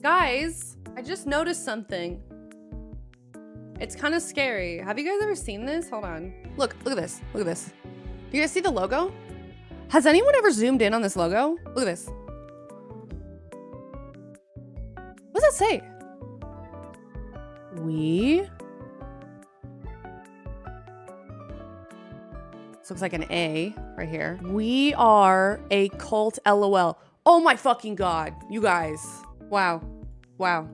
Guys, I just noticed something. It's kind of scary. Have you guys ever seen this? Hold on. Look at this. Look at this. You guys see the logo? Has anyone ever zoomed in on this logo? Look at this. What does that say? We. This looks like an A right here. We are a cult, LOL. Oh my fucking God, you guys. Wow. Wow.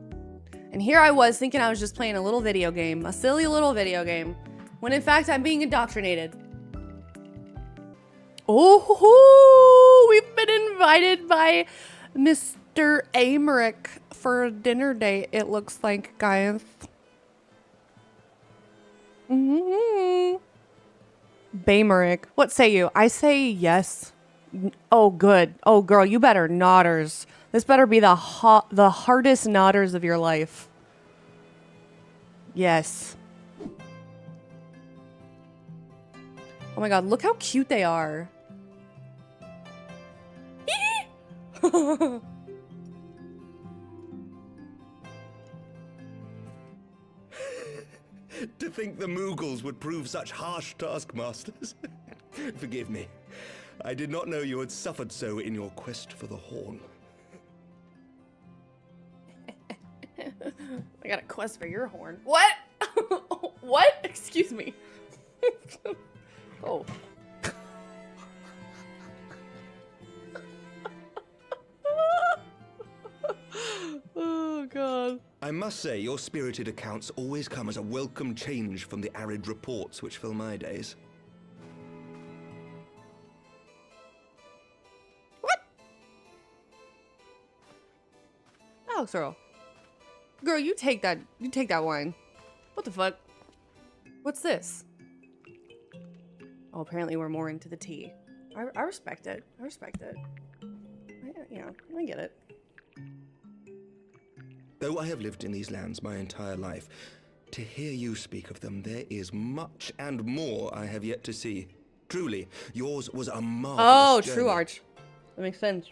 And here I was thinking I was just playing a little video game, a silly little video game, when in fact I'm being indoctrinated. Oh, we've been invited by Mr. Amric for a dinner date, it looks like, guys. Baymeric. What say you? I say yes. Oh, good. Oh, girl, you better nodders. This better be the hardest nodders of your life. Yes. Oh my God, look how cute they are. To think the Moogles would prove such harsh taskmasters. Forgive me. I did not know you had suffered so in your quest for the horn. I got a quest for your horn. What? What? Excuse me. Oh. Oh, God. I must say, your spirited accounts always come as a welcome change from the arid reports which fill my days. What? Alex Earl. Girl, you take that wine. What the fuck? What's this? Oh, apparently we're more into the tea. I respect it. I respect it. I get it. Though I have lived in these lands my entire life, to hear you speak of them, there is much and more I have yet to see. Truly, yours was a marvelous journey. True Arch. That makes sense.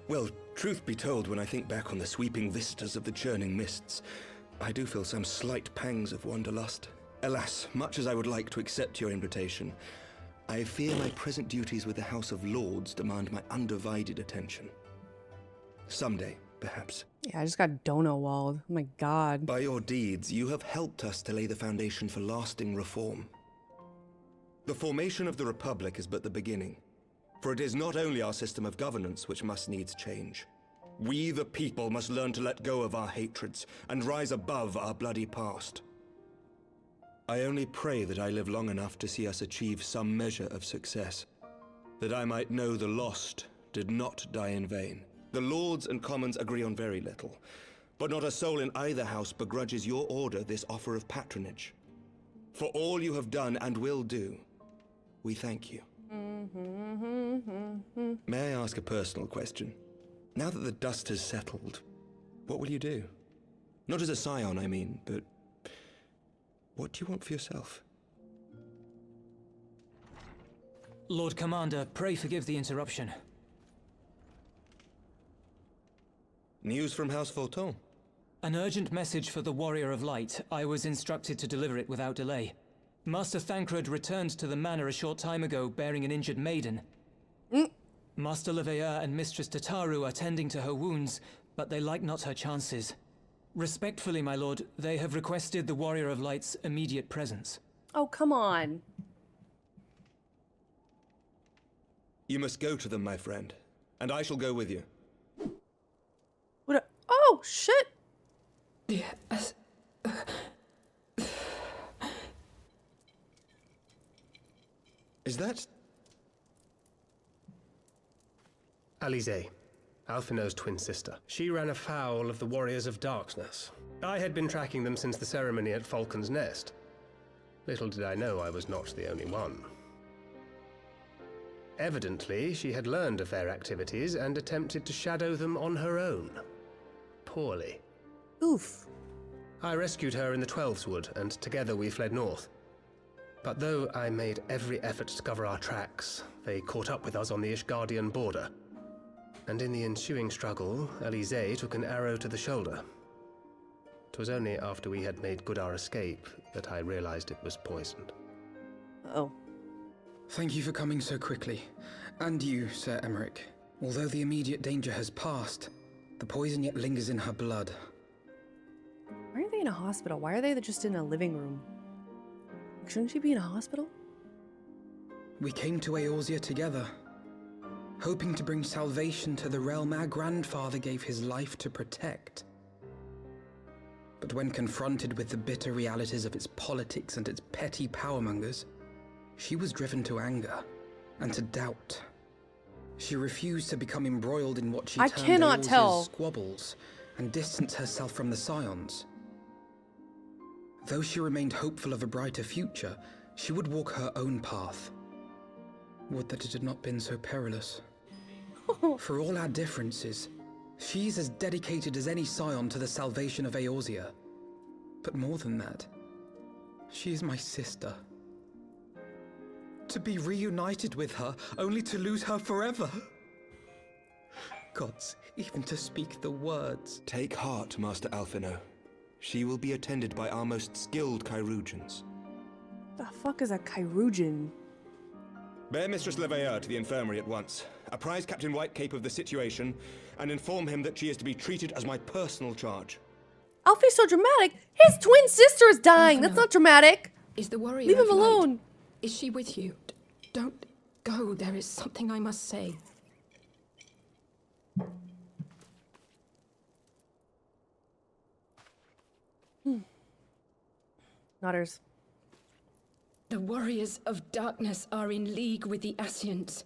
Well, truth be told, when I think back on the sweeping vistas of the churning mists, I do feel some slight pangs of wanderlust. Alas, much as I would like to accept your invitation, I fear my present duties with the House of Lords demand my undivided attention. Someday, perhaps. Yeah, I just got dono-walled. Oh my God. By your deeds, you have helped us to lay the foundation for lasting reform. The formation of the Republic is but the beginning. For it is not only our system of governance which must needs change. We, the people, must learn to let go of our hatreds and rise above our bloody past. I only pray that I live long enough to see us achieve some measure of success, that I might know the lost did not die in vain. The Lords and Commons agree on very little, but not a soul in either house begrudges your order this offer of patronage. For all you have done and will do, we thank you. May I ask a personal question? Now that the dust has settled, what will you do? Not as a scion, I mean, but what do you want for yourself? Lord Commander, pray forgive the interruption. News from House Fulton? An urgent message for the Warrior of Light. I was instructed to deliver it without delay. Master Thancred returned to the manor a short time ago, bearing an injured maiden. Master Leveilleur and Mistress Tataru are tending to her wounds, but they like not her chances. Respectfully, my lord, they have requested the Warrior of Light's immediate presence. Oh, come on. You must go to them, my friend, and I shall go with you. Oh, shit. Yes. Is that... Alize, Alphinaud's twin sister. She ran afoul of the Warriors of Darkness. I had been tracking them since the ceremony at Falcon's Nest. Little did I know I was not the only one. Evidently, she had learned of their activities and attempted to shadow them on her own. Poorly. Oof. I rescued her in the Twelveswood, and together we fled north. But though I made every effort to cover our tracks, they caught up with us on the Ishgardian border. And in the ensuing struggle, Alize took an arrow to the shoulder. It was only after we had made good our escape that I realized it was poisoned. Oh. Thank you for coming so quickly. And you, Sir Emmerich. Although the immediate danger has passed, the poison yet lingers in her blood. Why are they in a hospital? Why are they just in a living room? Shouldn't she be in a hospital? We came to Eorzea together, hoping to bring salvation to the realm our grandfather gave his life to protect. But when confronted with the bitter realities of its politics and its petty powermongers, she was driven to anger and to doubt. She refused to become embroiled in what she termed cannot tell. squabbles and distance herself from the Scions. Though she remained hopeful of a brighter future, she would walk her own path. Would that it had not been so perilous. For all our differences, she's as dedicated as any Scion to the salvation of Eorzea. But more than that, she is my sister. To be reunited with her, only to lose her forever. Gods, even to speak the words. Take heart, Master Alphino. She will be attended by our most skilled chirurgeons. The fuck is a chirurgeon? Bear Mistress Leveilleur to the infirmary at once. Apprise Captain Whitecape of the situation, and inform him that she is to be treated as my personal charge. Alfie's so dramatic. His twin sister is dying. That's not dramatic. Is the warrior Leave of him light- alone. Is she with you? Don't go. There is something I must say. Nodders. The warriors of darkness are in league with the Ascians.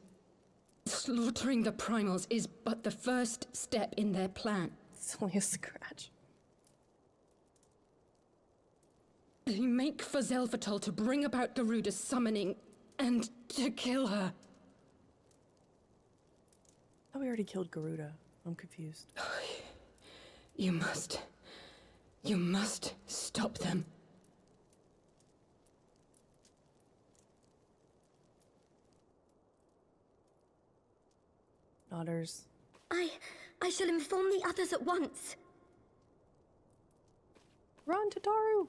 Slaughtering the primals is but the first step in their plan. It's only a scratch. They make for Zelvatol to bring about Garuda's summoning and to kill her. I thought we already killed Garuda. I'm confused. You must stop them. Nodders. I shall inform the others at once. Run, Tataru!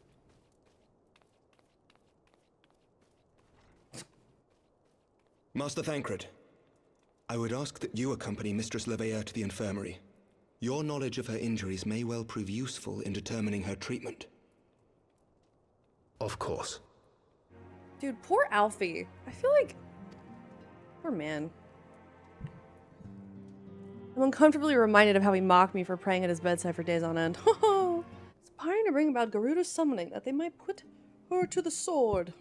Master Thancred, I would ask that you accompany Mistress Leveilleur to the infirmary. Your knowledge of her injuries may well prove useful in determining her treatment. Of course. Dude, poor Alfie. I feel like... Poor man. I'm uncomfortably reminded of how he mocked me for praying at his bedside for days on end. Aspiring to bring about Garuda's summoning, that they might put her to the sword.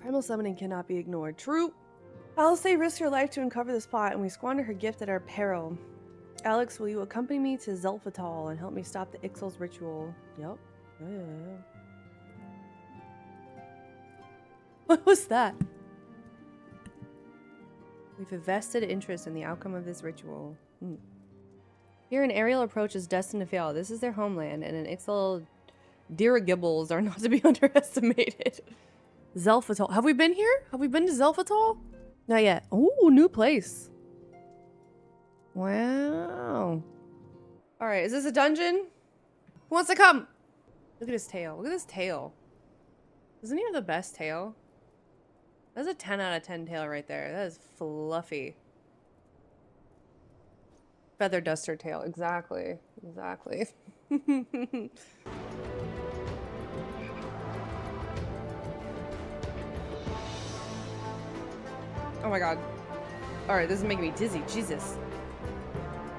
Primal summoning cannot be ignored. True. Alice risked her life to uncover this plot, and we squander her gift at our peril. Alex, will you accompany me to Zelfatol and help me stop the Ixal's ritual? Yep. Yeah. What was that? We've a vested interest in the outcome of this ritual. Here, an aerial approach is destined to fail. This is their homeland, and an Ixal dirigibles are not to be underestimated. Zelfatol. Have we been here? Have we been to Zelfatol? Not yet. Ooh, new place. Wow. Alright, is this a dungeon? Who wants to come? Look at his tail. Look at his tail. Doesn't he have the best tail? That's a 10 out of 10 tail right there. That is fluffy. Feather duster tail. Exactly. Exactly. Oh my god. Alright, this is making me dizzy. Jesus.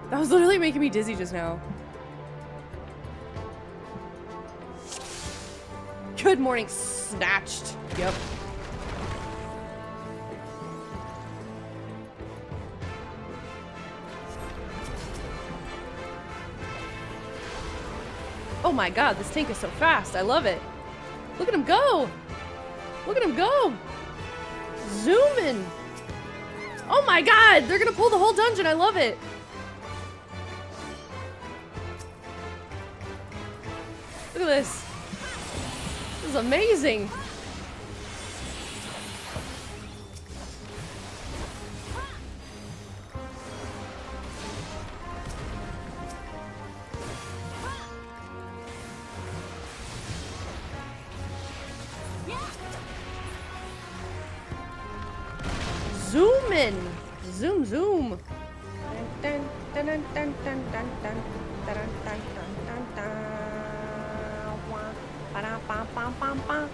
That was literally making me dizzy just now. Good morning, snatched. Yep. Oh my god, this tank is so fast. I love it. Look at him go. Look at him go. Zooming. Oh my god, they're gonna pull the whole dungeon. I love it. Look at this. This is amazing. zoom in. Zoom, zoom. Dun, dun, dun, dun, dun, dun, dun, dun, dun, dun, dun, dun. Wah, ba-da, ba, ba, ba, ba.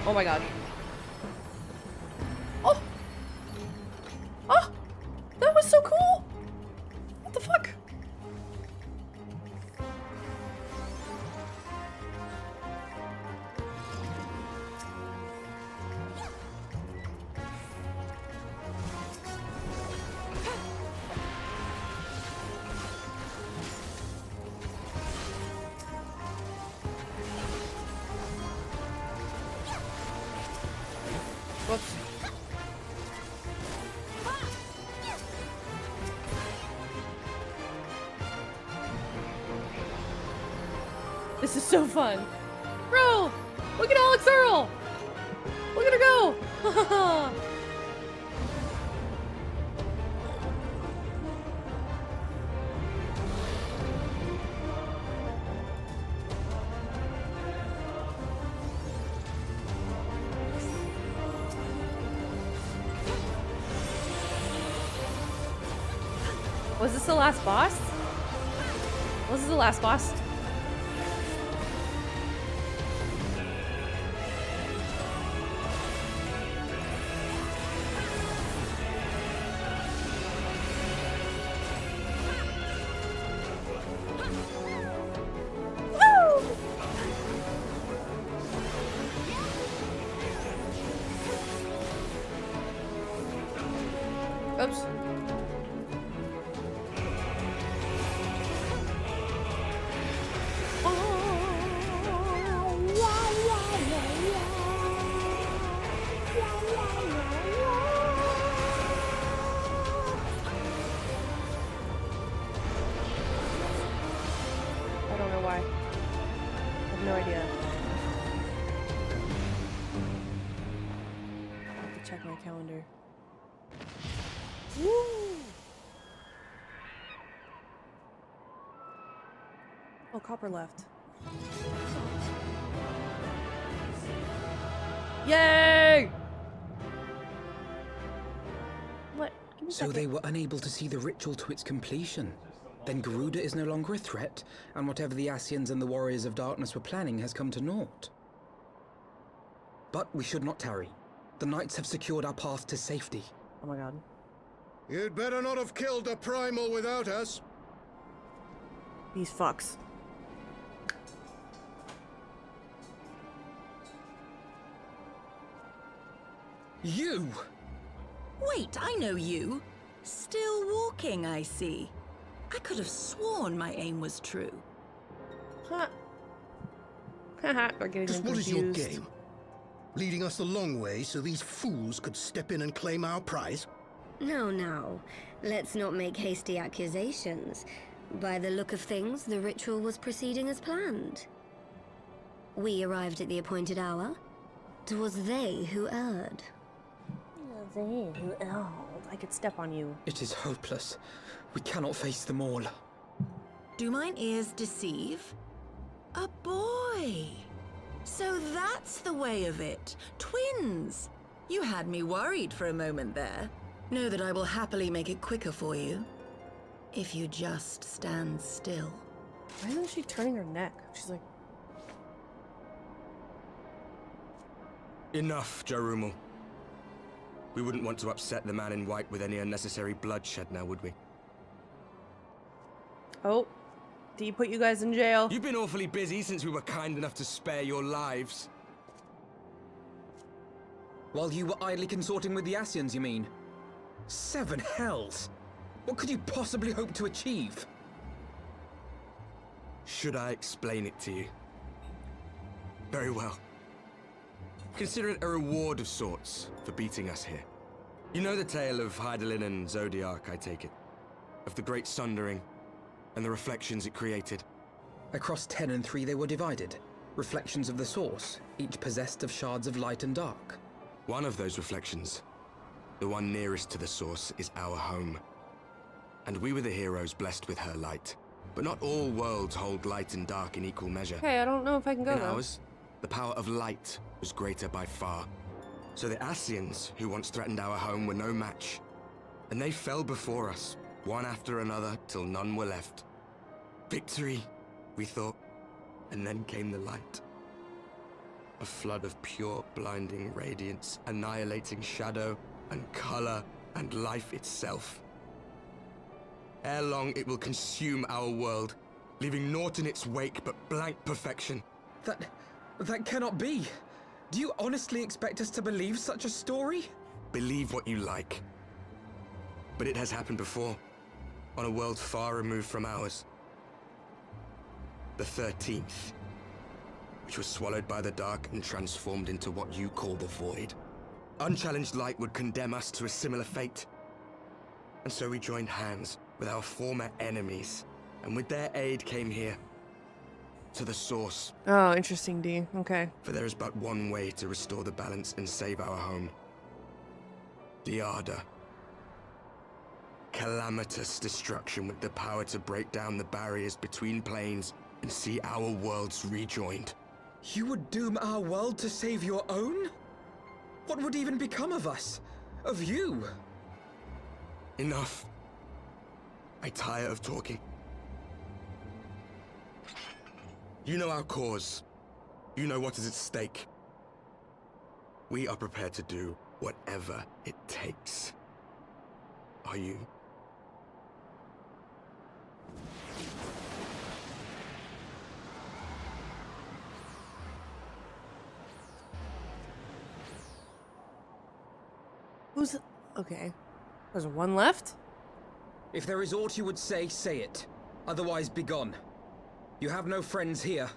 Oh my god. Oh! Oh! That was so cool! What the fuck? Whoops. This is so fun. Bro, look at Alex Earl. Look at her go. Was this the last boss? Was this the last boss? Oops. I don't know why. I have no idea. I have to check my calendar. Woo! Oh, Copper left. Yay! What? Give me a So second. they were unable to see the ritual to its completion. Then Garuda is no longer a threat, and whatever the Ascians and the Warriors of Darkness were planning has come to naught. But we should not tarry. The Knights have secured our path to safety. Oh my god. You'd better not have killed the Primal without us. These fucks. You! Wait, I know you. Still walking, I see. I could have sworn my aim was true. Huh. Haha, we're getting Just them what is your confused. game? Leading us the long way so these fools could step in and claim our prize? No, no. Let's not make hasty accusations. By the look of things, the ritual was proceeding as planned. We arrived at the appointed hour. 'Twas they who erred. I could step on you. It is hopeless. We cannot face them all. Do mine ears deceive? A boy! So that's the way of it. Twins! You had me worried for a moment there. Know that I will happily make it quicker for you. If you just stand still. Why isn't she turning her neck? She's like, Enough, Jarumul. We wouldn't want to upset the man in white with any unnecessary bloodshed now, would we? oh, did he put you guys in jail? You've been awfully busy since we were kind enough to spare your lives. While you were idly consorting with the Ascians, you mean? 7 hells! What could you possibly hope to achieve? Should I explain it to you? Very well. Consider it a reward of sorts for beating us here. You know the tale of Hydaelyn and Zodiac, I take it? Of the Great Sundering and the reflections it created? Across 10 and 3 they were divided. Reflections of the source, each possessed of shards of light and dark. One of those reflections, the one nearest to the source, is our home. And we were the heroes blessed with her light. But not all worlds hold light and dark in equal measure. Okay, I don't know if I can go In though. ours, the power of light was greater by far. So the Ascians, who once threatened our home, were no match. And they fell before us, one after another, till none were left. Victory, we thought, and then came the light. A flood of pure, blinding radiance, annihilating shadow and color and life itself. Ere long, it will consume our world, leaving naught in its wake but blank perfection. That cannot be. Do you honestly expect us to believe such a story? Believe what you like. But it has happened before, on a world far removed from ours. The 13th, which was swallowed by the dark and transformed into what you call the Void. Unchallenged light would condemn us to a similar fate. And so we joined hands with our former enemies, and with their aid came here, to the source. Oh, interesting, D. Okay. For there is but one way to restore the balance and save our home. The Ardor. Calamitous destruction with the power to break down the barriers between planes and see our worlds rejoined. You would doom our world to save your own? What would even become of us? Of you? Enough. I tire of talking. You know our cause. You know what is at stake. We are prepared to do whatever it takes. Are you? Who's... Okay. There's one left? If there is aught you would say, say it. Otherwise, begone. You have no friends here.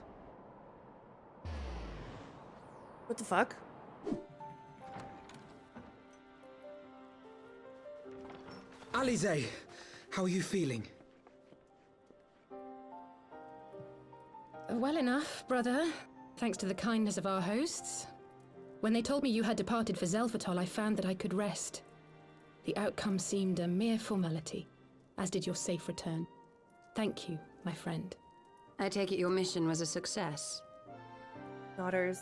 What the fuck? Alize, how are you feeling? Well enough, brother. Thanks to the kindness of our hosts. When they told me you had departed for Zelphatol, I found that I could rest. The outcome seemed a mere formality, as did your safe return. Thank you, my friend. I take it your mission was a success. Daughters.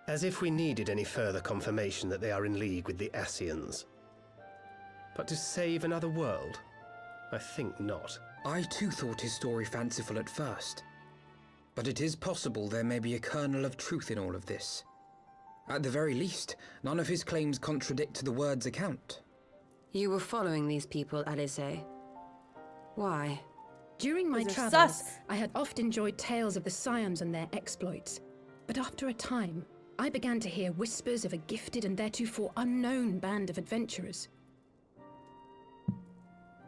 As if we needed any further confirmation that they are in league with the Ascians. But to save another world? I think not. I too thought his story fanciful at first. But it is possible there may be a kernel of truth in all of this. At the very least, none of his claims contradict the word's account. You were following these people, Alize. Why? During my They're travels, sus. I had oft enjoyed tales of the Scions and their exploits. But after a time, I began to hear whispers of a gifted and theretofore unknown band of adventurers.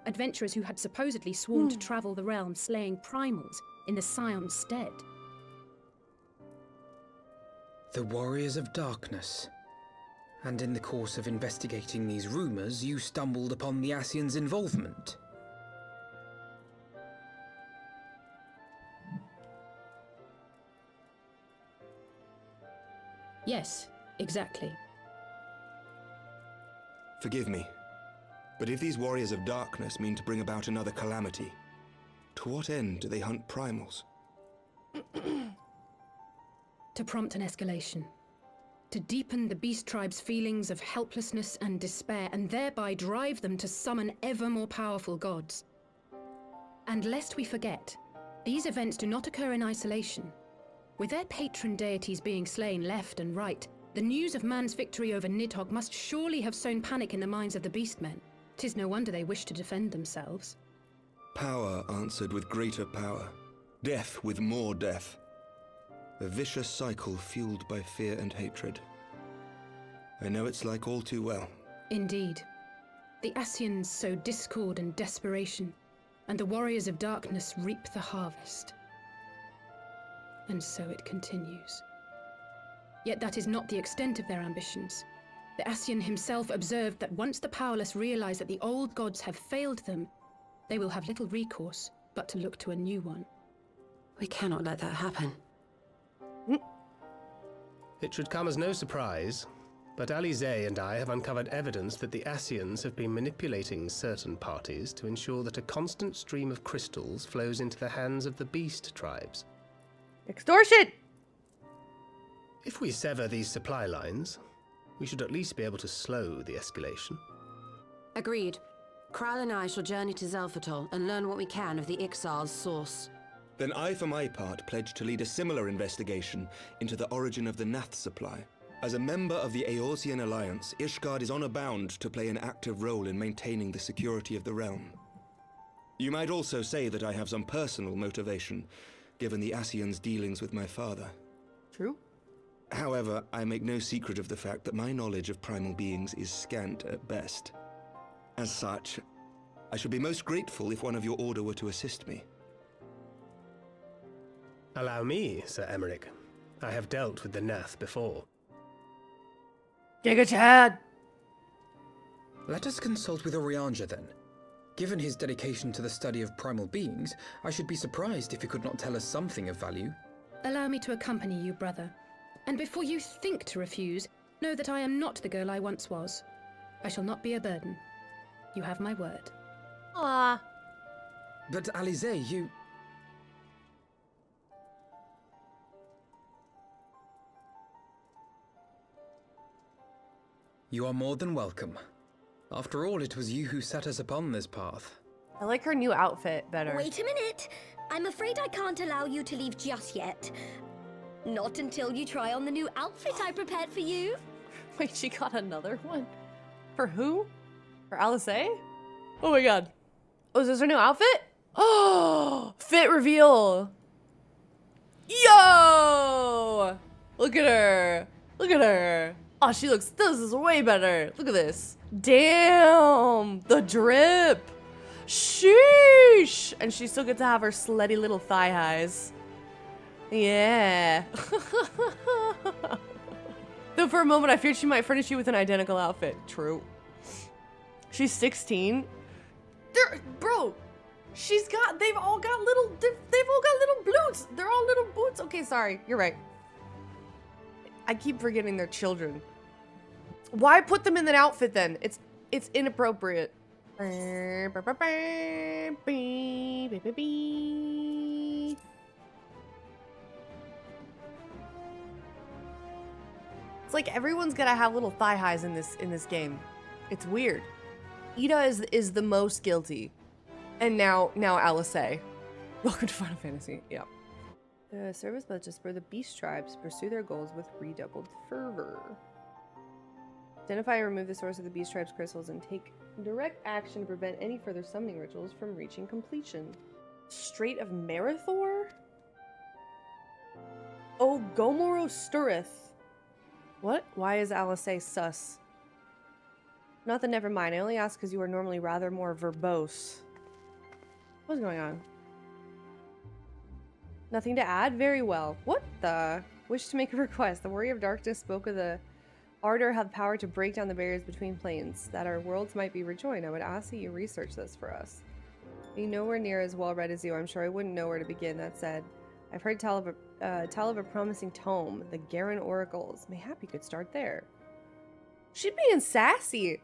Adventurers who had supposedly sworn to travel the realm slaying primals in the Scion's stead. The Warriors of Darkness. And in the course of investigating these rumors, you stumbled upon the Ascians' involvement. Yes, exactly. Forgive me, but if these Warriors of Darkness mean to bring about another calamity, to what end do they hunt primals? To prompt an escalation. To deepen the beast tribe's feelings of helplessness and despair, and thereby drive them to summon ever more powerful gods. And lest we forget, these events do not occur in isolation. With their patron deities being slain left and right, the news of man's victory over Nidhogg must surely have sown panic in the minds of the beastmen. 'Tis no wonder they wish to defend themselves. Power answered with greater power, death with more death. A vicious cycle fueled by fear and hatred. I know it's like all too well. Indeed. The Ascians sow discord and desperation, and the Warriors of Darkness reap the harvest. And so it continues. Yet that is not the extent of their ambitions. The Ascian himself observed that once the powerless realize that the old gods have failed them, they will have little recourse but to look to a new one. We cannot let that happen. It should come as no surprise but Alize and I have uncovered evidence that the Ascians have been manipulating certain parties to ensure that a constant stream of crystals flows into the hands of the beast tribes. Extortion! If we sever these supply lines, we should at least be able to slow the escalation. Agreed. Kral and I shall journey to Zelphatol and learn what we can of the Ixal's source. Then I, for my part, pledge to lead a similar investigation into the origin of the Nath supply. As a member of the Eorzean Alliance, Ishgard is honor bound to play an active role in maintaining the security of the realm. You might also say that I have some personal motivation, given the Ascians' dealings with my father. True. However, I make no secret of the fact that my knowledge of primal beings is scant at best. As such, I should be most grateful if one of your order were to assist me. Allow me, Sir Emmerich. I have dealt with the Nath before. Giga Chad! Let us consult with Orianja then. Given his dedication to the study of primal beings, I should be surprised if he could not tell us something of value. Allow me to accompany you, brother. And before you think to refuse, know that I am not the girl I once was. I shall not be a burden. You have my word. Ah. But Alize, you... You are more than welcome. After all, it was you who set us upon this path. I like her new outfit better. Wait a minute. I'm afraid I can't allow you to leave just yet. Not until you try on the new outfit I prepared for you. Wait, she got another one? For who? For Alice? Oh my god. Oh, is this her new outfit? Oh, fit reveal. Yo! Look at her. Look at her. Oh, she looks, this is way better. Look at this. Damn, the drip. Sheesh. And she still gets to have her slutty little thigh highs. Yeah. Though for a moment I feared she might furnish you with an identical outfit. True. She's 16. Bro, they've all got little boots. They're all little boots. Okay, sorry. You're right. I keep forgetting they're children. Why put them in that outfit then? It's inappropriate. It's like everyone's gotta have little thigh highs in this game. It's weird. Ida is the most guilty. And now Alice. Welcome to Final Fantasy. Yeah. The service pledge to spur the beast tribes to pursue their goals with redoubled fervor. Identify and remove the source of the beast tribes' crystals and take direct action to prevent any further summoning rituals from reaching completion. Strait of Marathor? Oh, Gomoro Sturith. What? Why is Alice sus? Nothing, never mind. I only ask because you are normally rather more verbose. What's going on? Nothing to add? Very well. What the? Wish to make a request. The Warrior of Darkness spoke of the Ardor have power to break down the barriers between planes, that our worlds might be rejoined. I would ask that you research this for us. Being nowhere near as well read as you, I'm sure I wouldn't know where to begin. That said, I've heard tell of a promising tome, the Garen Oracles. Mayhap you could start there. She being sassy.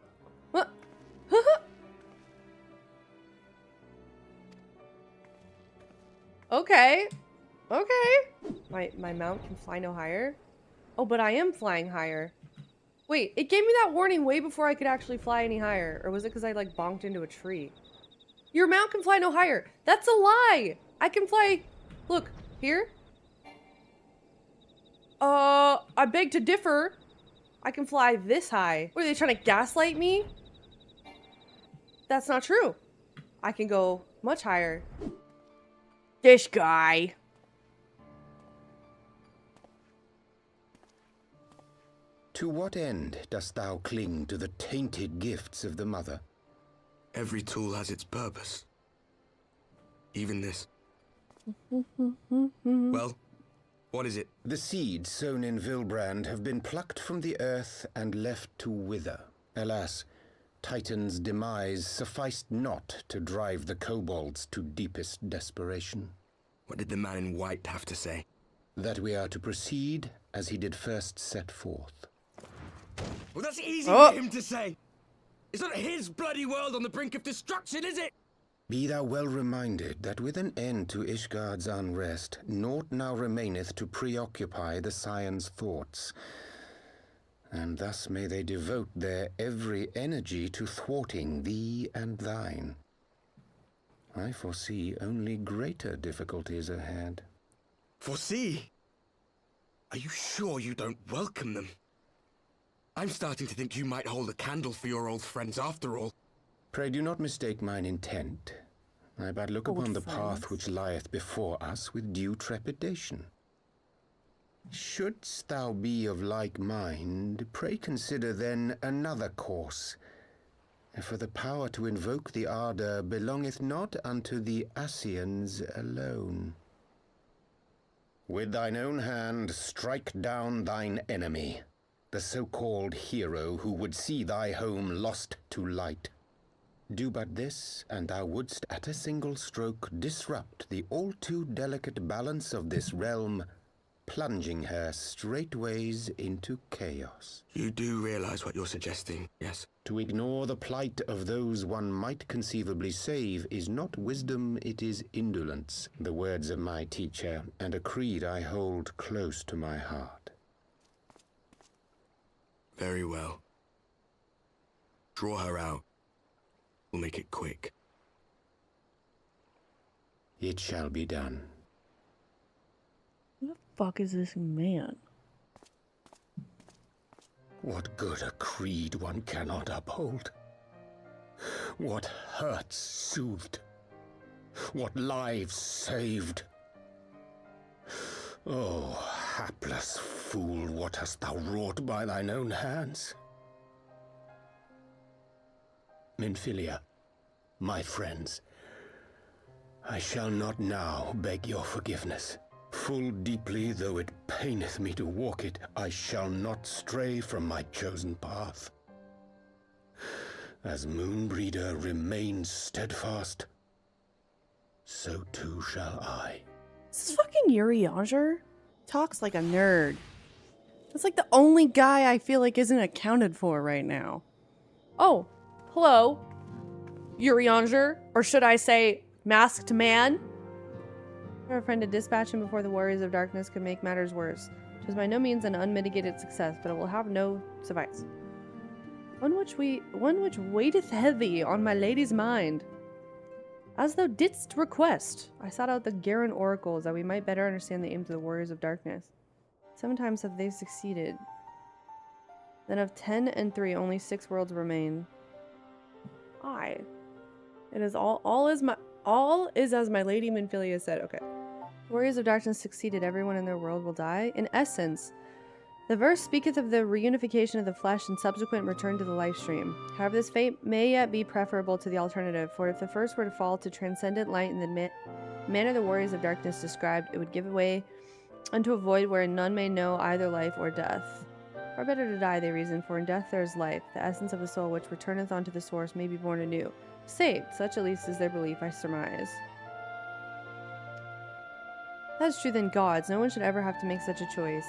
What? Okay. Okay. My mount can fly no higher. Oh, but I am flying higher. Wait, it gave me that warning way before I could actually fly any higher. Or was it because I, like, bonked into a tree? Your mount can fly no higher. That's a lie. I can fly... Look, here. I beg to differ. I can fly this high. What, are they trying to gaslight me? That's not true. I can go much higher. This guy. To what end dost thou cling to the tainted gifts of the Mother? Every tool has its purpose. Even this. Well, what is it? The seeds sown in Vilbrand have been plucked from the earth and left to wither. Alas, Titan's demise sufficed not to drive the kobolds to deepest desperation. What did the man in white have to say? That we are to proceed as he did first set forth. Well, that's easy for him to say. It's not his bloody world on the brink of destruction, is it? Be thou well reminded that with an end to Ishgard's unrest, naught now remaineth to preoccupy the Scions' thoughts. And thus may they devote their every energy to thwarting thee and thine. I foresee only greater difficulties ahead. Foresee? Are you sure you don't welcome them? I'm starting to think you might hold a candle for your old friends after all. Pray do not mistake mine intent. I but look upon the path which lieth before us with due trepidation. Shouldst thou be of like mind, pray consider then another course. For the power to invoke the ardor belongeth not unto the Ascians alone. With thine own hand strike down thine enemy, the so-called hero who would see thy home lost to light. Do but this, and thou wouldst at a single stroke disrupt the all-too-delicate balance of this realm, plunging her straightways into chaos. You do realize what you're suggesting, yes? To ignore the plight of those one might conceivably save is not wisdom, it is indolence, the words of my teacher, and a creed I hold close to my heart. Very well. Draw her out. We'll make it quick. It shall be done. Who the fuck is this man? What good a creed one cannot uphold? What hurts soothed? What lives saved? Oh, hapless fool, what hast thou wrought by thine own hands? Minfilia, my friends, I shall not now beg your forgiveness. Full deeply though it paineth me to walk it, I shall not stray from my chosen path. As Moonbreeder remains steadfast, so too shall I. Is this fucking Yuri Anger? Talks like a nerd. That's like the only guy I feel like isn't accounted for right now. Oh, hello, Yuri Anger, or should I say, masked man? Our friend to dispatch him before the Warriors of Darkness could make matters worse. It was by no means an unmitigated success, but it will have no suffice. One which waiteth heavy on my lady's mind. As thou didst request, I sought out the Garen oracles that we might better understand the aims of the Warriors of Darkness. 7 times have they succeeded. Then of 10 and 3, only 6 worlds remain. Aye. It is all is as my lady Minfilia said. Okay. Warriors of Darkness succeeded, everyone in their world will die. In essence, the verse speaketh of the reunification of the flesh and subsequent return to the life stream. However, this fate may yet be preferable to the alternative, for if the first were to fall to transcendent light in the manner the Warriors of Darkness described, it would give way unto a void wherein none may know either life or death. Far better to die, they reason, for in death there is life, the essence of the soul which returneth unto the source may be born anew. Saved, such at least is their belief, I surmise. That is true then, gods. No one should ever have to make such a choice.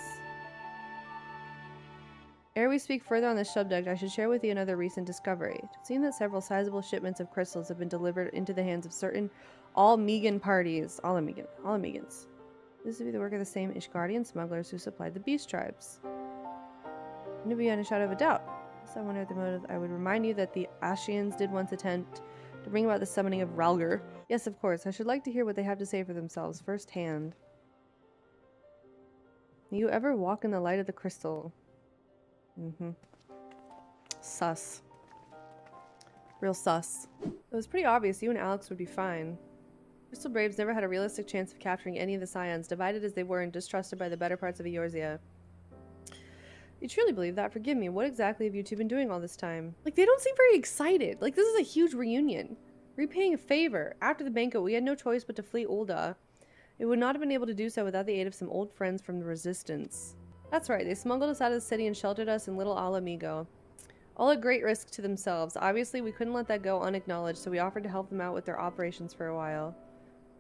Ere we speak further on this subject, I should share with you another recent discovery. It would seem that several sizable shipments of crystals have been delivered into the hands of certain All-Megan parties. All-Megans. This would be the work of the same Ishgardian smugglers who supplied the beast tribes. And to be beyond a shadow of a doubt. So I wonder at the motive. I would remind you that the Ascians did once attempt to bring about the summoning of Ralgr. Yes, of course. I should like to hear what they have to say for themselves firsthand. You ever walk in the light of the crystal? Sus. Real sus. It was pretty obvious you and Alex would be fine. Crystal Braves never had a realistic chance of capturing any of the Scions, divided as they were and distrusted by the better parts of Eorzea. You truly believe that? Forgive me, what exactly have you two been doing all this time? Like, they don't seem very excited. Like, this is a huge reunion. Repaying a favor. After the banquet, we had no choice but to flee Ul'dah. We would not have been able to do so without the aid of some old friends from the Resistance. That's right, they smuggled us out of the city and sheltered us in Little Ala Mhigo. All at great risk to themselves. Obviously, we couldn't let that go unacknowledged, so we offered to help them out with their operations for a while.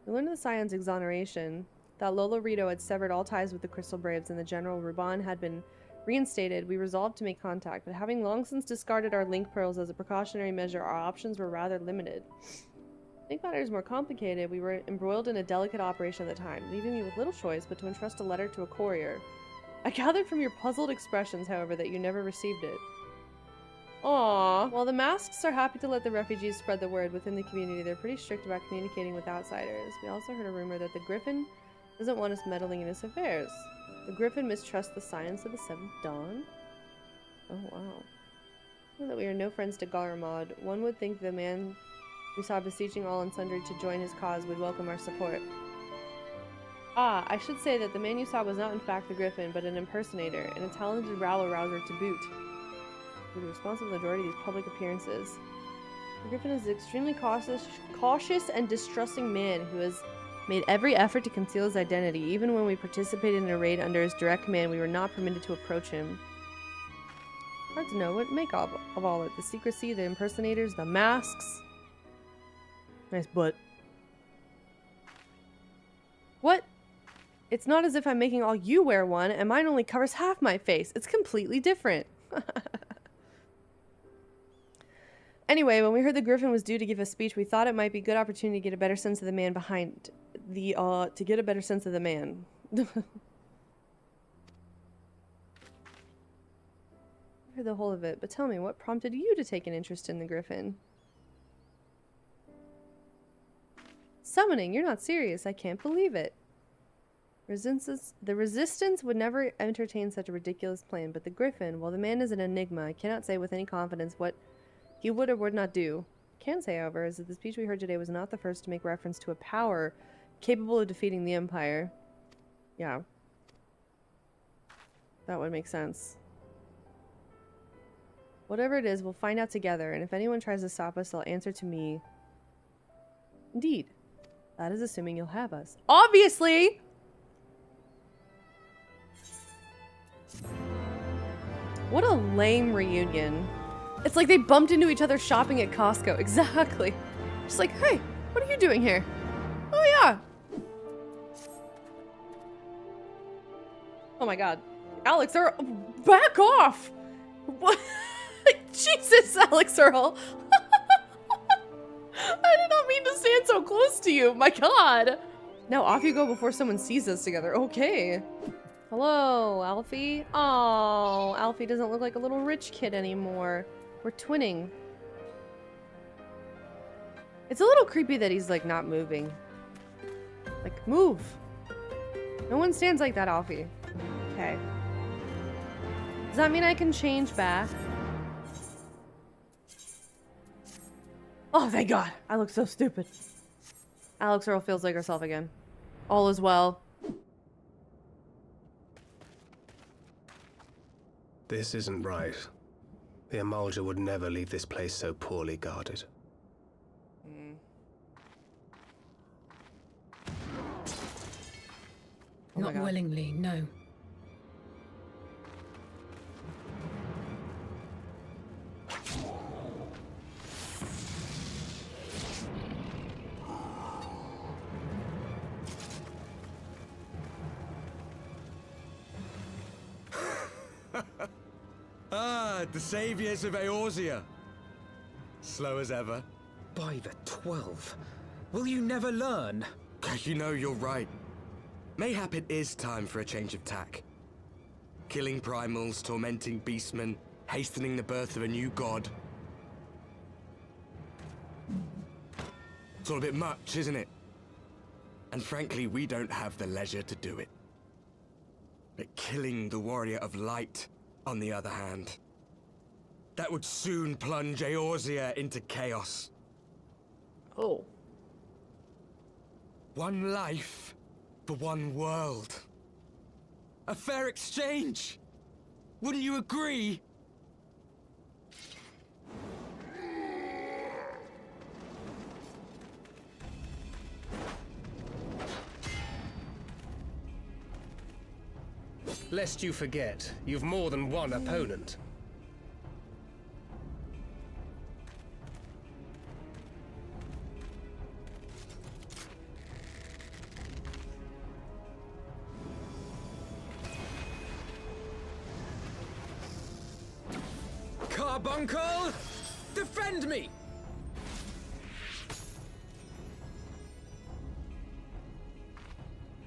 We learned of the Scion's exoneration, that Lolo Rito had severed all ties with the Crystal Braves, and the General Ruban had been Reinstated, we resolved to make contact, but having long since discarded our link pearls as a precautionary measure, our options were rather limited. To make matters more complicated, we were embroiled in a delicate operation at the time, leaving me with little choice but to entrust a letter to a courier. I gathered from your puzzled expressions, however, that you never received it. Aww. While the masks are happy to let the refugees spread the word within the community, they're pretty strict about communicating with outsiders. We also heard a rumor that the Griffin doesn't want us meddling in his affairs. The Griffin mistrusts the science of the Seventh Dawn? Oh, wow. Now that we are no friends to Garamad, one would think the man we saw beseeching all and sundry to join his cause would welcome our support. Ah, I should say that the man you saw was not in fact the Griffin, but an impersonator, and a talented rabble-rouser to boot. For the responsible majority of these public appearances. The Griffin is an extremely cautious and distrusting man who has made every effort to conceal his identity. Even when we participated in a raid under his direct command, we were not permitted to approach him. Hard to know what to make of all of it. The secrecy, the impersonators, the masks. Nice butt. What? It's not as if I'm making all you wear one, and mine only covers half my face. It's completely different. Anyway, when we heard the Griffin was due to give a speech, we thought it might be a good opportunity to get a better sense of the man behind the, to get a better sense of the man. I heard the whole of it, but tell me, what prompted you to take an interest in the Griffin? Summoning, you're not serious. I can't believe it. The Resistance would never entertain such a ridiculous plan, but the Griffin, while the man is an enigma, I cannot say with any confidence what he would or would not do. I can say, however, is that the speech we heard today was not the first to make reference to a power capable of defeating the Empire. Yeah. That would make sense. Whatever it is, we'll find out together, and if anyone tries to stop us, they'll answer to me. Indeed. That is assuming you'll have us. Obviously! What a lame reunion. It's like they bumped into each other shopping at Costco. Exactly. Just like, hey, what are you doing here? Oh, yeah. Oh my god. Alex Earl, back off! What? Jesus, Alex Earl. I did not mean to stand so close to you. My god. Now off you go before someone sees us together. Okay. Hello, Alfie. Oh, Alfie doesn't look like a little rich kid anymore. We're twinning. It's a little creepy that he's like not moving. Like, move. No one stands like that, Alfie. Okay. Does that mean I can change back? Oh, thank God. I look so stupid. Alex Earl feels like herself again. All is well. This isn't right. The Amalja would never leave this place so poorly guarded. Oh Not willingly, no. The saviors of Eorzea. Slow as ever. By the 12. Will you never learn? You know, you're right. Mayhap it is time for a change of tack. Killing primals, tormenting beastmen, hastening the birth of a new god. It's all a bit much, isn't it? And frankly, we don't have the leisure to do it. But killing the Warrior of Light, on the other hand, that would soon plunge Eorzea into chaos. Oh. One life for one world. A fair exchange! Wouldn't you agree? Lest you forget, you've more than one opponent. carbuncle! Defend me!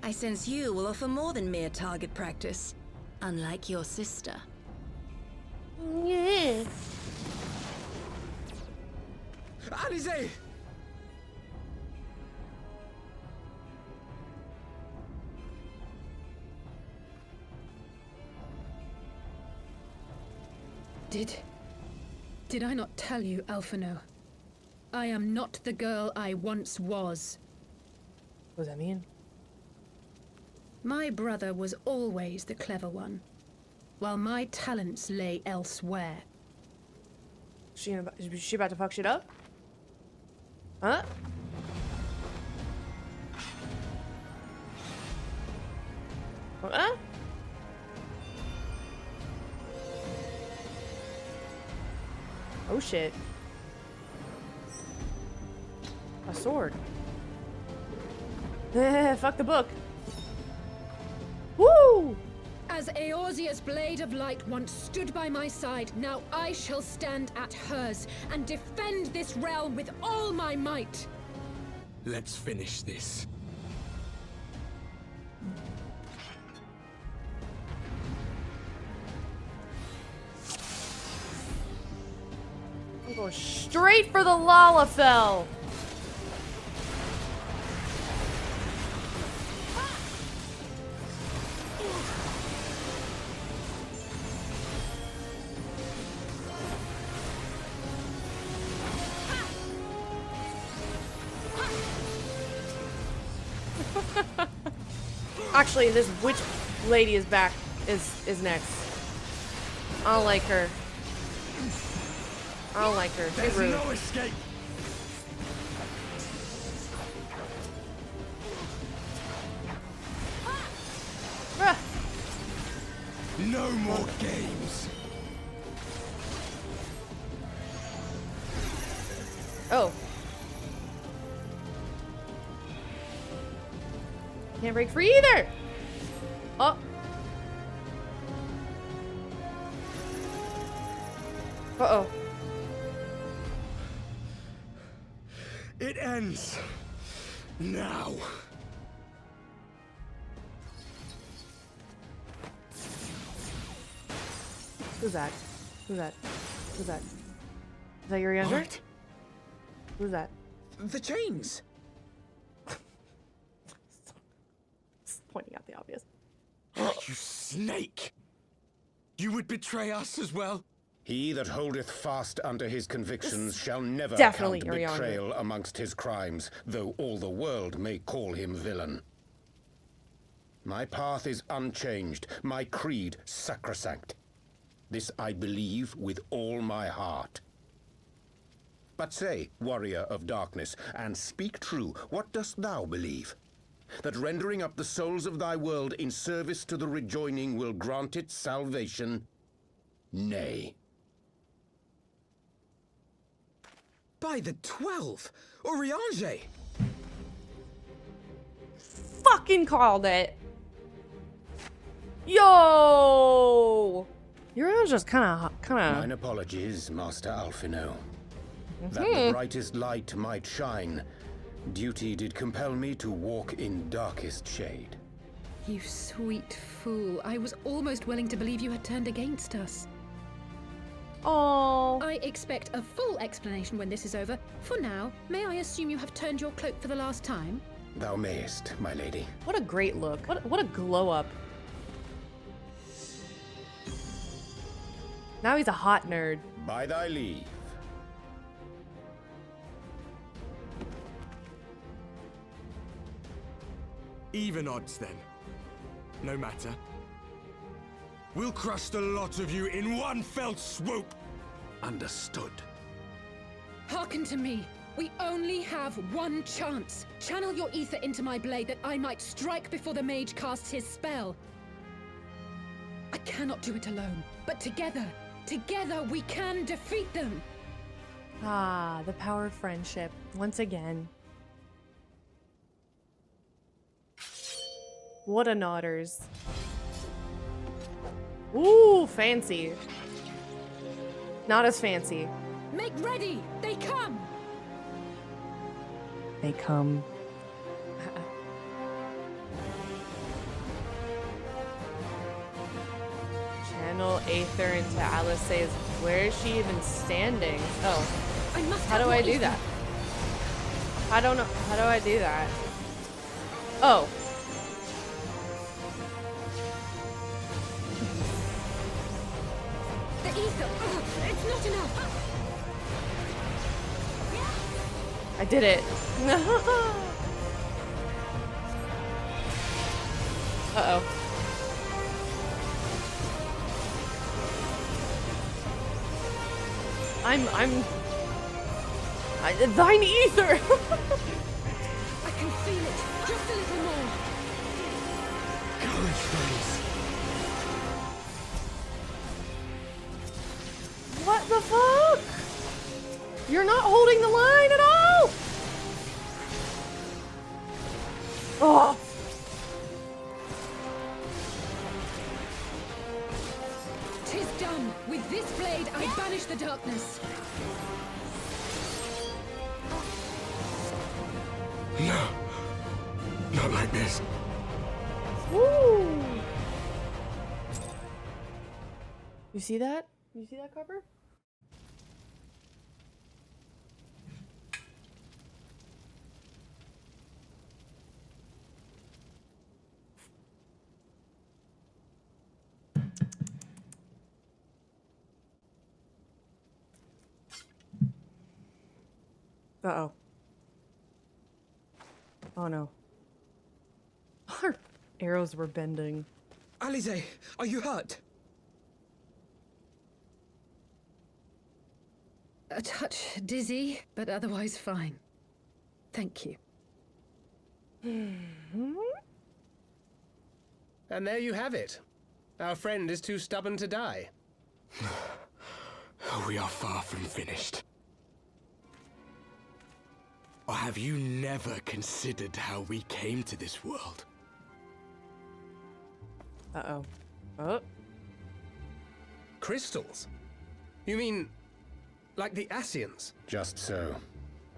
I sense you will offer more than mere target practice, unlike your sister. Yeah. Alize! Did I not tell you, Alphino? I am not the girl I once was. What does that mean? My brother was always the clever one, while my talents lay elsewhere. Is she about to fuck shit up? Huh? Huh? Oh shit. A sword. Fuck the book. Woo! As Eorzea's blade of light once stood by my side, now I shall stand at hers and defend this realm with all my might. Let's finish this. I'm going straight for the Lalafell. Actually, this witch lady is back. Is next. I don't like her. I don't like her. She's rude. No escape. No more games. Oh. Can't break free either. Oh. Uh-oh. It ends now. Who's that? Who's that? Who's that? Is that your younger? What? Who's that? The chains! Pointing out the obvious. You snake! You would betray us as well? He that holdeth fast unto his convictions shall never definitely count Ariana. betrayal amongst his crimes, though all the world may call him villain. My path is unchanged, my creed sacrosanct. This I believe with all my heart. But say, warrior of darkness, and speak true, what dost thou believe? That rendering up the souls of thy world in service to the rejoining will grant it salvation? Nay. By the 12! Oriange! Fucking called it. Yo! You're just kind of. Mine apologies, Master Alphino. That the brightest light might shine, duty did compel me to walk in darkest shade. You sweet fool. I was almost willing to believe you had turned against us. Oh. I expect a full explanation when this is over. For now, may I assume you have turned your cloak for the last time? Thou mayest, my lady. What a great look. What a glow up. Now he's a hot nerd. By thy leave. Even odds then. No matter. We'll crush the lot of you in one fell swoop. Understood. Hearken to me. We only have one chance. Channel your ether into my blade that I might strike before the mage casts his spell. I cannot do it alone, but together we can defeat them. Ah, the power of friendship. Once again. What a nodders. Ooh, fancy. Not as fancy. Make ready! They come! They come. Channel Aether into Alice's. Where is she even standing? Oh. How do I do that? I don't know. How do I do that? Oh. The ether! It's not enough! I did it. Uh-oh. Thine ether! I can feel it. Just a little more. Courage, friends. What the fuck? You're not holding the line at all! Oh! Tis done. With this blade, I banish the darkness. No. Not like this. Woo! You see that? You see that, Copper? Uh-oh. Oh no. Our arrows were bending. Alize, are you hurt? A touch dizzy, but otherwise fine. Thank you. And there you have it. Our friend is too stubborn to die. We are far from finished. Or have you never considered how we came to this world? Uh-oh. Oh. Crystals? You mean, like the Ascians? Just so.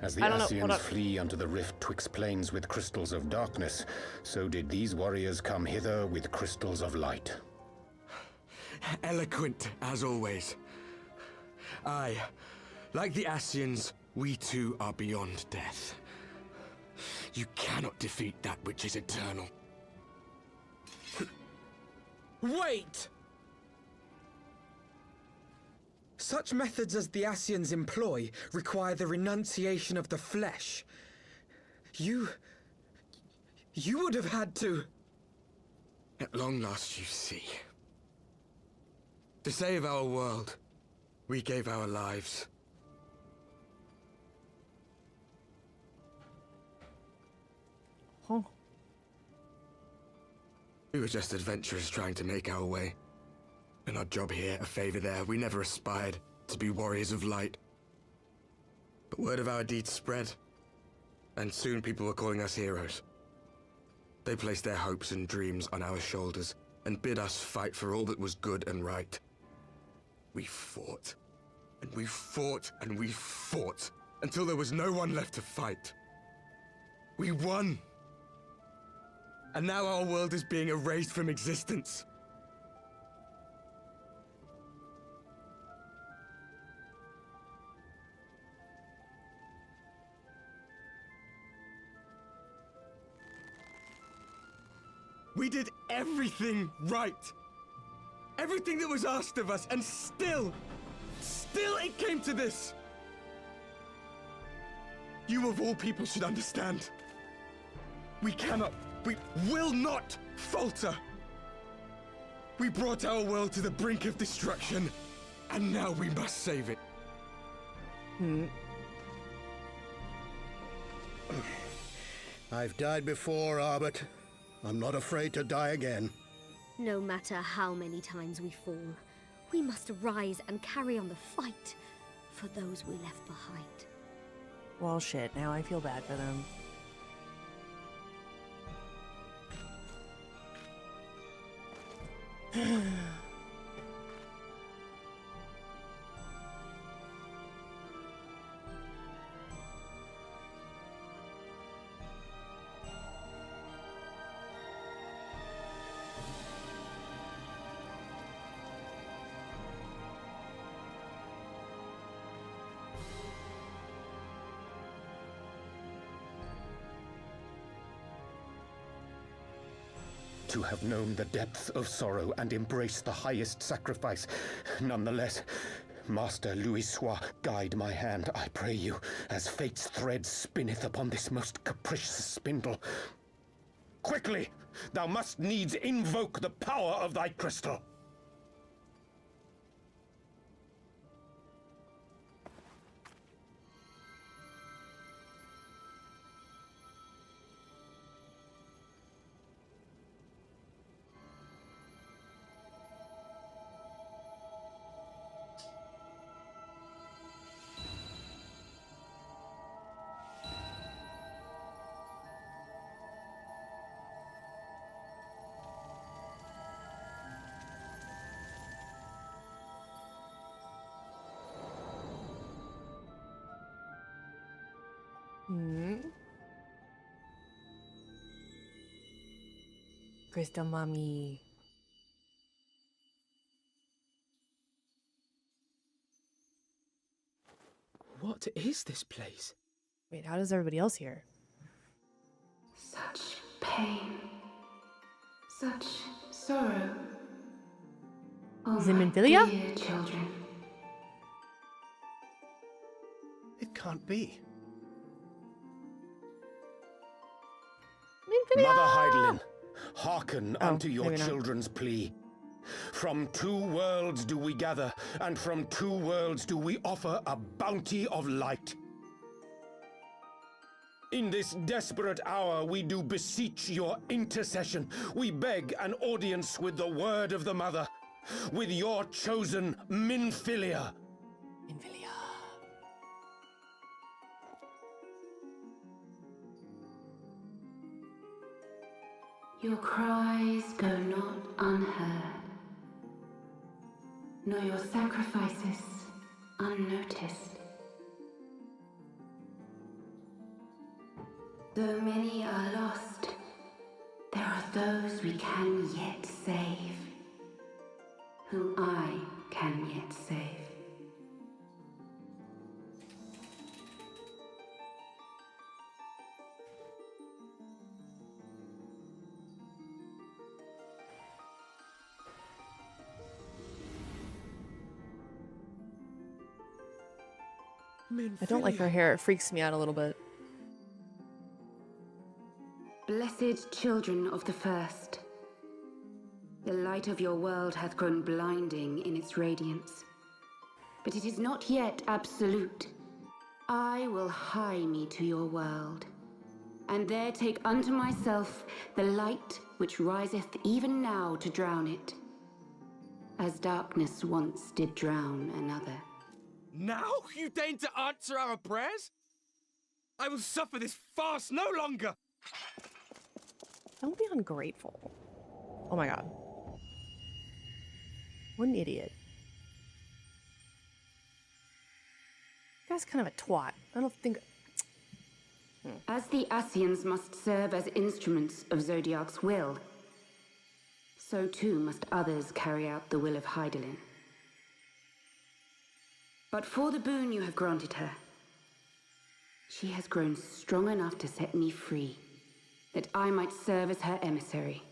As the I don't know, hold Ascians up. flee unto the rift twixt planes with crystals of darkness, so did these warriors come hither with crystals of light. Eloquent, as always. Aye, like the Ascians, we too are beyond death. You cannot defeat that which is eternal. Wait! Such methods as the Ascians employ require the renunciation of the flesh. You would have had to... At long last, you see. To save our world, we gave our lives. Huh. We were just adventurers trying to make our way. An odd job here, a favor there. We never aspired to be warriors of light. But word of our deeds spread, and soon people were calling us heroes. They placed their hopes and dreams on our shoulders, and bid us fight for all that was good and right. We fought, and we fought, and we fought, until there was no one left to fight. We won! And now our world is being erased from existence. We did everything right. Everything that was asked of us, and still it came to this. You of all people should understand. We will not falter. We brought our world to the brink of destruction, and now we must save it. I've died before, Arbet. I'm not afraid to die again. No matter how many times we fall, we must rise and carry on the fight for those we left behind. Well, shit. Now I feel bad for them. to have known the depth of sorrow and embraced the highest sacrifice. Nonetheless, Master Louis-Sois, guide my hand, I pray you, as fate's thread spinneth upon this most capricious spindle. Quickly! Thou must needs invoke the power of thy crystal. Crystal Mommy. What is this place? Wait, how does everybody else hear? Such pain. Such sorrow. Is it Minfilia? Dear children. It can't be. Minfilia! Mother Heidelin, hearken Oh, unto your maybe not. children's plea. From two worlds do we gather, and from two worlds do we offer a bounty of light. In this desperate hour we do beseech your intercession. We beg an audience with the word of the mother, with your chosen Minfilia. Minfilia. Your cries go not unheard, nor your sacrifices unnoticed. Though many are lost, there are those we can yet save, whom I can yet save. I don't like her hair. It freaks me out a little bit. Blessed children of the first, the light of your world hath grown blinding in its radiance, but it is not yet absolute. I will hie me to your world, and there take unto myself the light which riseth even now to drown it, as darkness once did drown another. Now you deign to answer our prayers? I will suffer this farce no longer! Don't be ungrateful. Oh my god. What an idiot. That guy's kind of a twat. I don't think... As the Ascians must serve as instruments of Zodiark's will, so too must others carry out the will of Heidelin. But for the boon you have granted her, she has grown strong enough to set me free, that I might serve as her emissary.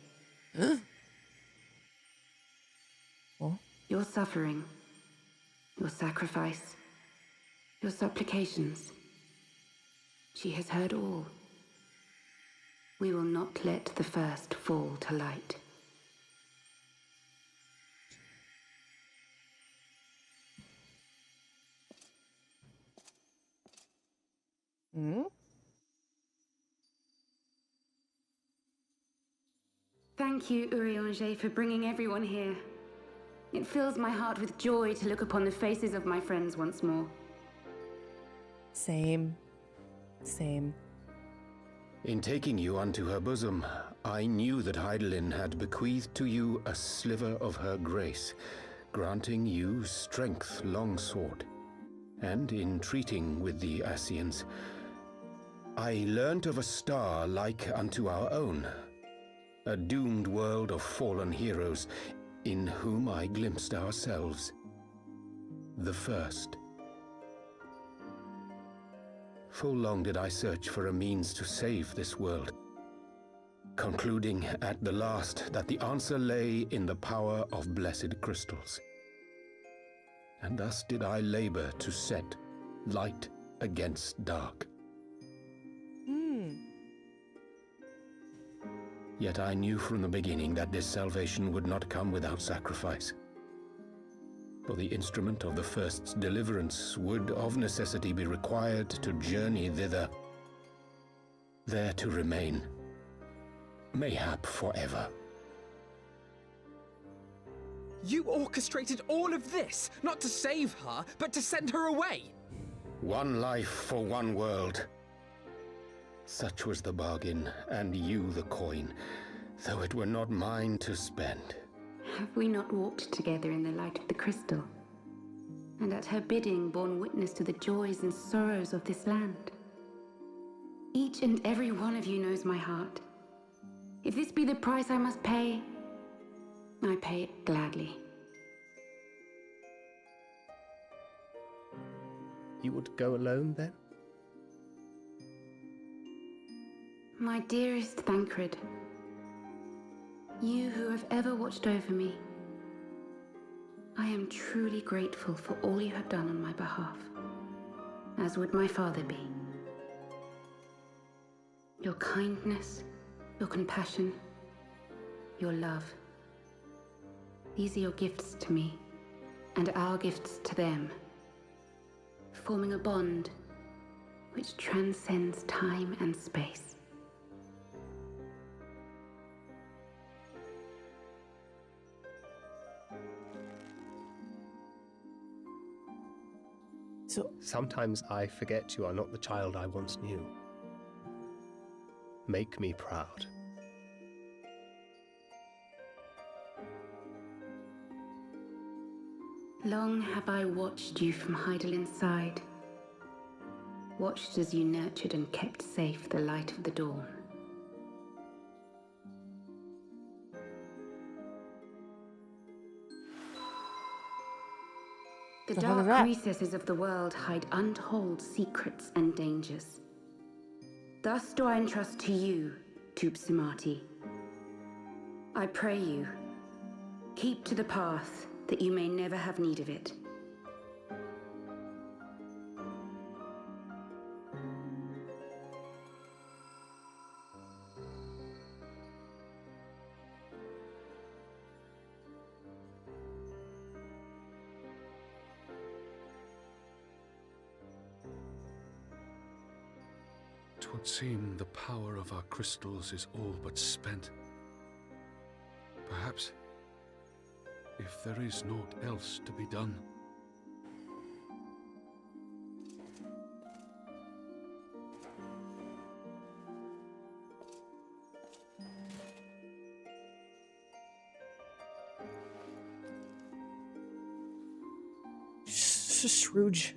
Well? Your suffering, your sacrifice, your supplications, she has heard all. We will not let the first fall to light. Thank you, Urianger, for bringing everyone here. It fills my heart with joy to look upon the faces of my friends once more. Same. Same. In taking you unto her bosom, I knew that Heidelin had bequeathed to you a sliver of her grace, granting you strength long sought. And in treating with the Ascians, I learnt of a star like unto our own, a doomed world of fallen heroes, in whom I glimpsed ourselves, the first. Full long did I search for a means to save this world, concluding at the last that the answer lay in the power of blessed crystals. And thus did I labor to set light against dark. Yet I knew from the beginning that this salvation would not come without sacrifice. For the instrument of the first's deliverance would of necessity be required to journey thither, there to remain, mayhap forever. You orchestrated all of this, not to save her, but to send her away! One life for one world. Such was the bargain, and you the coin, though it were not mine to spend. Have we not walked together in the light of the crystal, and at her bidding borne witness to the joys and sorrows of this land? Each and every one of you knows my heart. If this be the price I must pay, I pay it gladly. You would go alone, then? My dearest Thancred, you who have ever watched over me, I am truly grateful for all you have done on my behalf, as would my father be. Your kindness, your compassion, your love. These are your gifts to me, and our gifts to them, forming a bond which transcends time and space. Sometimes I forget you are not the child I once knew. Make me proud. Long have I watched you from Heidelin's side, watched as you nurtured and kept safe the light of the dawn. The dark recesses of the world hide untold secrets and dangers. Thus do I entrust to you, Tupsimati. I pray you, keep to the path that you may never have need of it. Twould seem the power of our crystals is all but spent. Perhaps, if there is naught else to be done. Scrooge.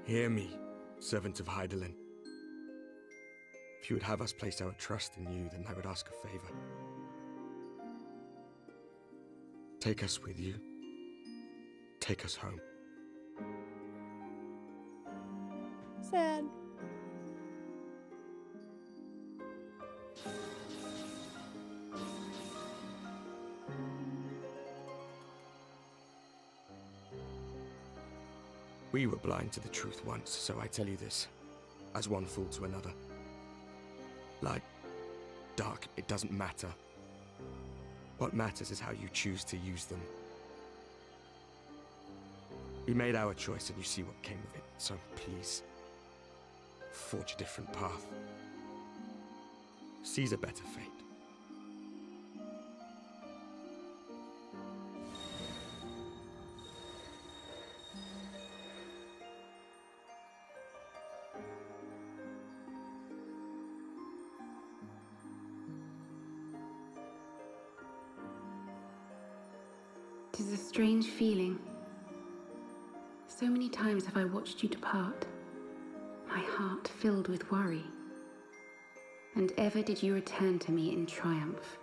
Hear me, servant of Heidelin. If you would have us place our trust in you, then I would ask a favor. Take us with you. Take us home. Sad. We were blind to the truth once, so I tell you this, as one fool to another. Light, dark, it doesn't matter. What matters is how you choose to use them. We made our choice and you see what came of it, so please, forge a different path. Seize a better fate. Tis a strange feeling. So many times have I watched you depart, my heart filled with worry. And ever did you return to me in triumph.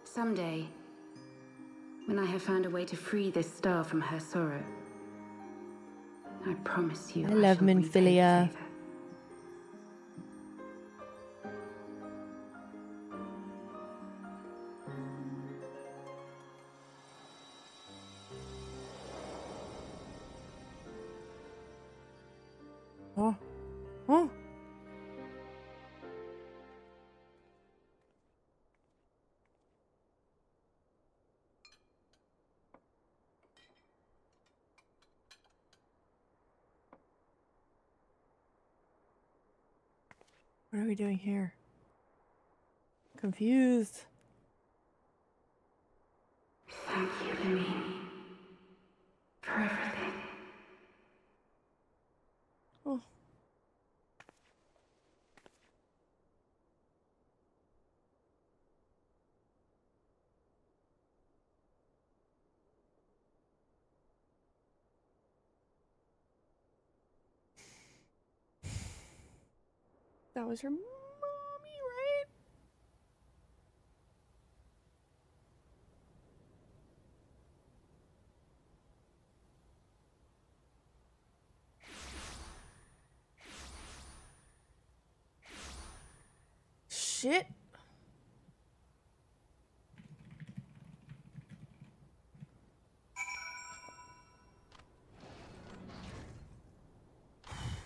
Someday, when I have found a way to free this star from her sorrow, I promise you I love shall repay the Minfilia. favor. Oh. Oh. What are we doing here? Confused. Thank you, Lemini, for everything. Oh. That was her mommy, right? Shit.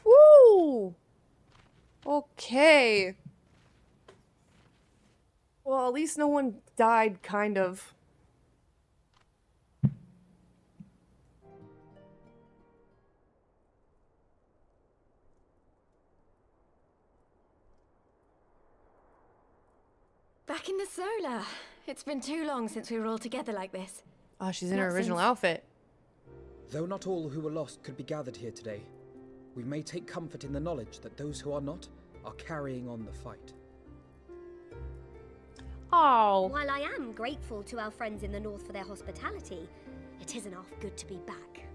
Woo! Okay. Well, at least no one died, kind of. Back in the solar. It's been too long since we were all together like this. Oh, she's in her Not original since- outfit. Though not all who were lost could be gathered here today, we may take comfort in the knowledge that those who are not are carrying on the fight. Oh. While I am grateful to our friends in the north for their hospitality, it isn't half good to be back.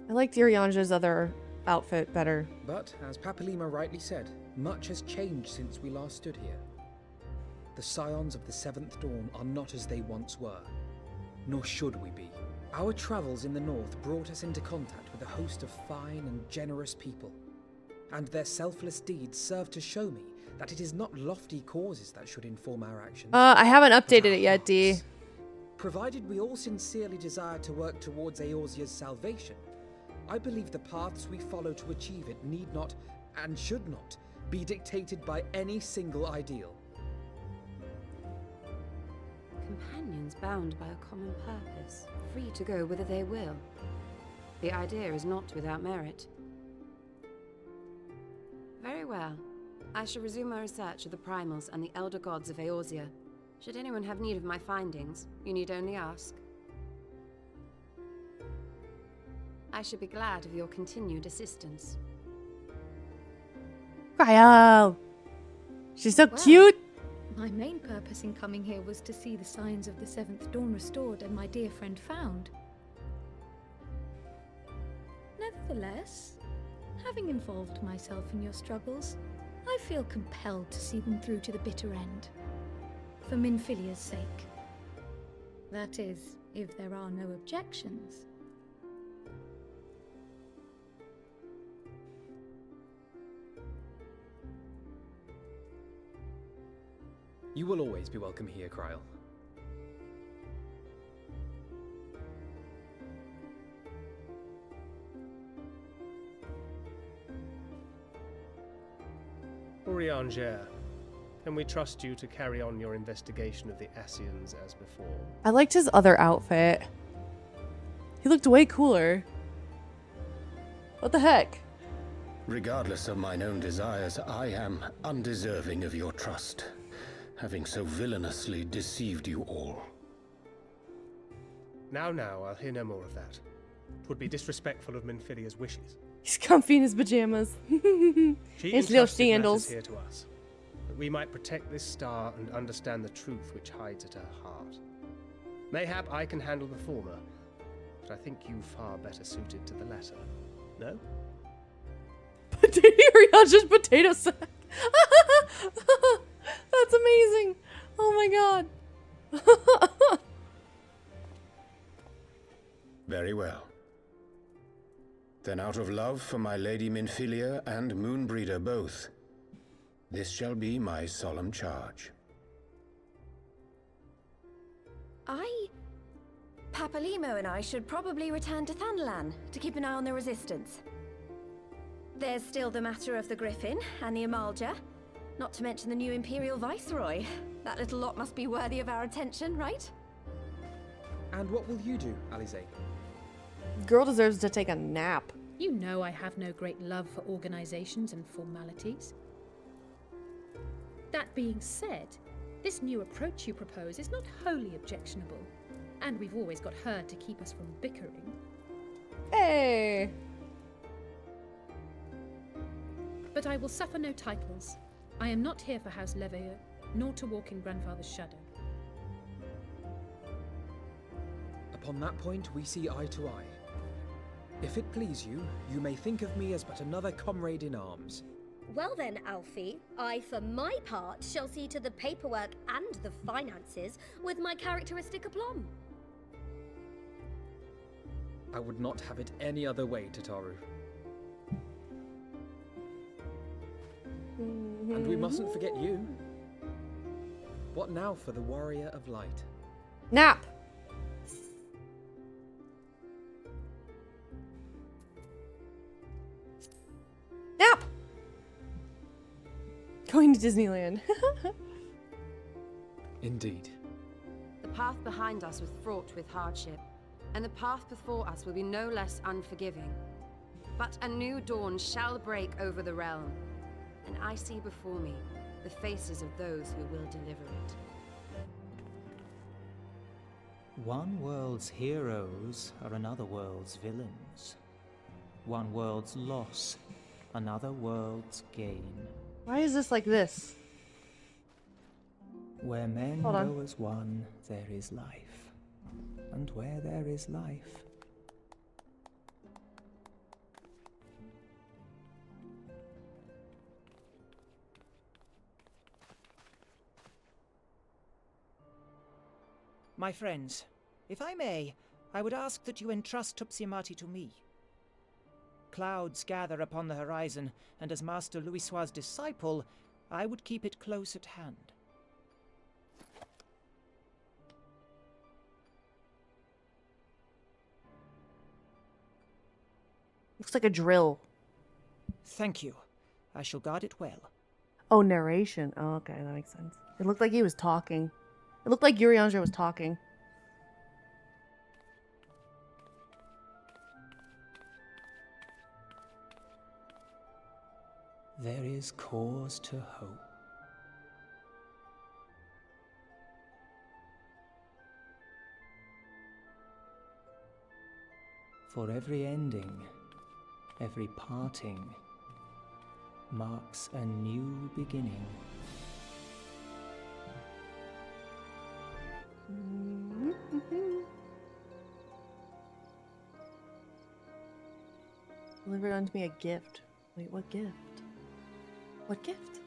I liked Irianja's other outfit better. But, as Papalima rightly said, much has changed since we last stood here. The scions of the Seventh Dawn are not as they once were, nor should we be. Our travels in the north brought us into contact with a host of fine and generous people, and their selfless deeds serve to show me that it is not lofty causes that should inform our actions. I haven't updated it yet, D. Provided we all sincerely desire to work towards Eorzea's salvation, I believe the paths we follow to achieve it need not, and should not, be dictated by any single ideal. Companions bound by a common purpose, free to go whither they will. The idea is not without merit. Very well. I shall resume my research of the primals and the elder gods of Eorzea. Should anyone have need of my findings, you need only ask. I should be glad of your continued assistance. Cryo! She's so cute! My main purpose in coming here was to see the signs of the Seventh Dawn restored and my dear friend found. Nevertheless, having involved myself in your struggles, I feel compelled to see them through to the bitter end. For Minfilia's sake. That is, if there are no objections. You will always be welcome here, Kryl. Urianger, can we trust you to carry on your investigation of the Ascians as before? I liked his other outfit. He looked way cooler. What the heck? Regardless of mine own desires, I am undeserving of your trust, having so villainously deceived you all. Now, I'll hear no more of that. 'Twould be disrespectful of Minfilia's wishes. He's comfy in his pajamas. She His little entrusted matters sandals. here to us, that we might protect this star and understand the truth which hides at her heart. Mayhap I can handle the former, but I think you far better suited to the latter. No? Irianja's potato sack. That's amazing. Oh my god. Very well. Then out of love for my Lady Minfilia and Moonbreeder both, this shall be my solemn charge. Papalimo and I should probably return to Thanalan to keep an eye on the Resistance. There's still the matter of the Griffin and the Amalja, not to mention the new Imperial Viceroy. That little lot must be worthy of our attention, right? And what will you do, Alize? Girl deserves to take a nap. You know I have no great love for organizations and formalities. That being said, this new approach you propose is not wholly objectionable. And we've always got her to keep us from bickering. Hey! But I will suffer no titles. I am not here for House Leveilleur, nor to walk in Grandfather's shadow. Upon that point, we see eye to eye. If it please you, you may think of me as but another comrade in arms. Well then, Alfie, I for my part shall see to the paperwork and the finances with my characteristic aplomb. I would not have it any other way, Tataru. And we mustn't forget you. What now for the Warrior of Light? Nap! Nap! Going to Disneyland. Indeed. The path behind us was fraught with hardship, and the path before us will be no less unforgiving. But a new dawn shall break over the realm, and I see before me the faces of those who will deliver it. One world's heroes are another world's villains. One world's loss, another world's gain. Why is this like this? Where men Hold on. go as one, there is life. And where there is life, My friends, if I may, I would ask that you entrust Tupsimati to me. Clouds gather upon the horizon, and as Master Louisoix's disciple, I would keep it close at hand. Looks like a drill. Thank you. I shall guard it well. Oh, narration. Oh, okay, that makes sense. It looked like he was talking. It looked like Urianger was talking. there is cause to hope. For every ending, every parting, marks a new beginning. Delivered unto me a gift. Wait, what gift? What gift?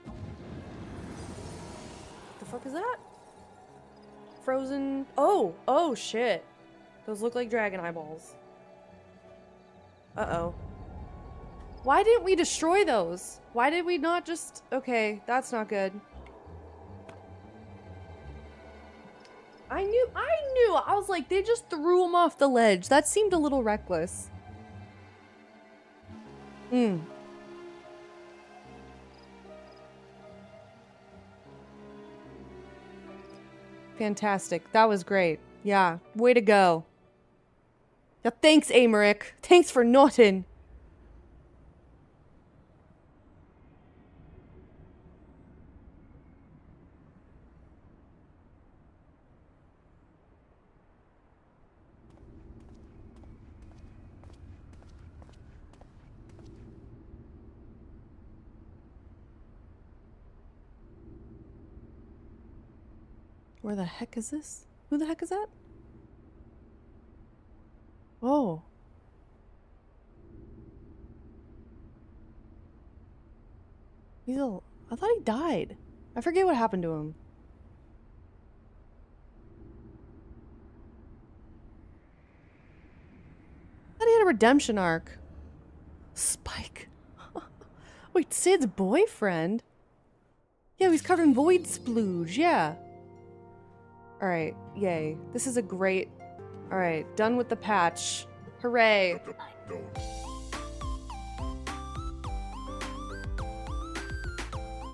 The fuck is that? Frozen. Oh shit. Those look like dragon eyeballs. Uh-oh. Why didn't we destroy those? Why did we not just... Okay, that's not good. I knew. I was like, they just threw him off the ledge. That seemed a little reckless. Fantastic. That was great. Yeah, way to go. Yeah, thanks, Amaric. Thanks for nothing. Where the heck is this? Who the heck is that? Oh. I thought he died. I forget what happened to him. redemption arc. Spike. Wait, Cid's boyfriend? Yeah, he's covered in void splooge, yeah. Alright, yay. This is a great... Alright, done with the patch. Hooray.